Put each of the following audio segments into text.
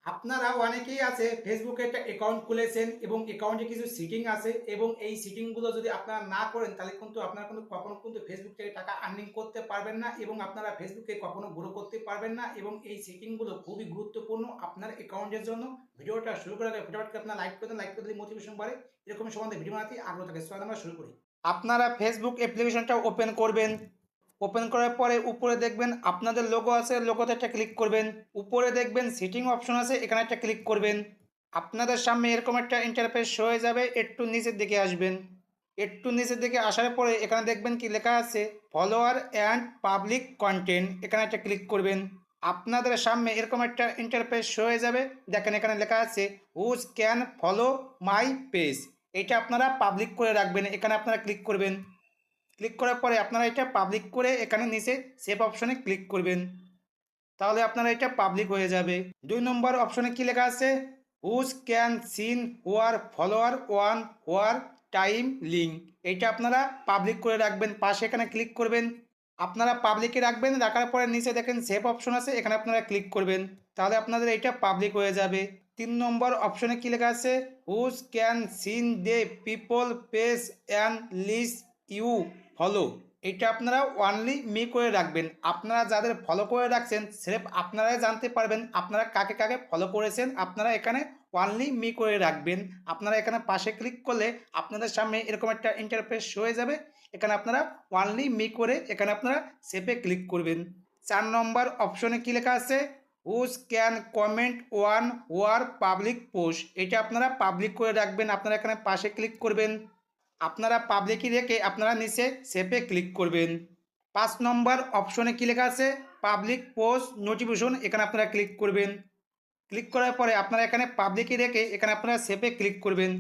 আপনারা অনেকেই আছে ফেসবুকে একটা অ্যাকাউন্ট খুলেছেন এবং অ্যাকাউন্টে কিছু সিটিং আছে এবং এই সিটিংগুলো যদি আপনারা না করেন তাহলে কিন্তু আপনারা কিন্তু কখনো কিন্তু ফেসবুক থেকে টাকা আর্নিং করতে পারবেন না এবং আপনারা ফেসবুকে কখনো গ্রো করতে পারবেন না এবং এই সেটিংগুলো খুবই গুরুত্বপূর্ণ আপনার অ্যাকাউন্টের জন্য। ভিডিওটা শুরু করার আগে ফটোফট আপনারা লাইক করে দেন, লাইক করে দিলে মোটিভেশন বাড়ে, এরকম সম্বন্ধে ভিডিও বানাতে আগ্রহ থাকে। চলুন আমরা শুরু করি। আপনারা ফেসবুক অ্যাপ্লিকেশনটা ওপেন করবেন। ওপেন করার পরে উপরে দেখবেন আপনাদের লোগো আছে, লোগোতে একটা ক্লিক করবেন। উপরে দেখবেন সিটিং অপশন আছে, এখানে একটা ক্লিক করবেন। আপনাদের সামনে এরকম একটা ইন্টারফেস হয়ে যাবে, একটু নিচের দিকে আসবেন। একটু নিচের দিকে আসার পরে এখানে দেখবেন কি লেখা আছে ফলোয়ার অ্যান্ড পাবলিক কন্টেন্ট, এখানে একটা ক্লিক করবেন। আপনাদের সামনে এরকম একটা ইন্টারফেস হয়ে যাবে, দেখেন এখানে লেখা আছে who can follow my page, এটা আপনারা পাবলিক করে রাখবেন, এখানে আপনারা ক্লিক করবেন। ক্লিক করার পরে আপনারা এটা পাবলিক করে এখানে নিচে সেভ অপশনে ক্লিক করবেন, তাহলে আপনারা এটা পাবলিক হয়ে যাবে। 2 নম্বর অপশনে কি লেখা আছে who can see your follower on your timeline, এইটা আপনারা পাবলিক করে রাখবেন, পাশে এখানে ক্লিক করবেন। আপনারা পাবলিকে রাখবেন, রাখার পরে নিচে দেখেন সেভ অপশন আছে, এখানে আপনারা ক্লিক করবেন, তাহলে আপনাদের এটা পাবলিক হয়ে যাবে। 3 নম্বর অপশনে কি লেখা আছে who can see the people page and list you follow, এটা আপনারা অনলি মি করে রাখবেন। আপনারা যাদের ফলো করে রাখছেন স্রেফ আপনারাই জানতে পারবেন আপনারা কাকে কাকে ফলো করেছেন, আপনারা এখানে অনলি মি করে রাখবেন। আপনারা এখানে পাশে ক্লিক করলে আপনাদের সামনে এরকম একটা ইন্টারফেস হয়ে যাবে, এখানে আপনারা অনলি মি করে এখানে আপনারা সেভে ক্লিক করবেন। 4 নম্বর অপশনে কি লেখা আছে who can comment on your public post, এটা আপনারা পাবলিক করে রাখবেন, আপনারা এখানে পাশে ক্লিক করবেন। আপনারা পাবলিকই রেখে আপনারা নিচে সেভে ক্লিক করবেন। 5 নম্বর অপশনে কি লেখা আছে পাবলিক পোস্ট নোটিফিকেশন, এখানে আপনারা ক্লিক করবেন। ক্লিক করার পরে আপনারা এখানে পাবলিকই রেখে এখানে আপনারা সেভে ক্লিক করবেন,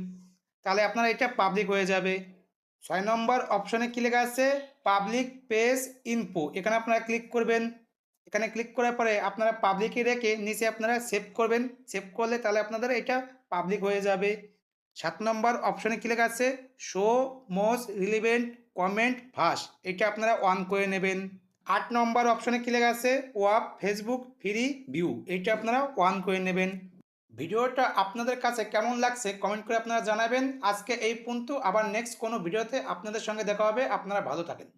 তাহলে আপনারা এটা পাবলিক হয়ে যাবে। 6 নম্বর অপশনে কি লেখা আছে পাবলিক পেজ ইনফো, এখানে আপনারা ক্লিক করবেন। এখানে ক্লিক করার পরে আপনারা পাবলিকই রেখে নিচে আপনারা সেভ করবেন, সেভ করলে তাহলে আপনাদের এটা পাবলিক হয়ে যাবে। 7 নম্বর অপশনে কি লেখা আছে show most relevant comment first, এটা আপনারা অন করে নেবেন। 8 নম্বর অপশনে কি লেখা আছে ওয়াপ ফেসবুক ফ্রি ভিউ, এইটা আপনারা অন করে নেবেন। ভিডিওটা আপনাদের কাছে কেমন লাগছে কমেন্ট করে আপনারা জানাবেন। আজকে এই পর্যন্ত, আবার নেক্সট কোনো ভিডিওতে আপনাদের সঙ্গে দেখা হবে। আপনারা ভালো থাকেন।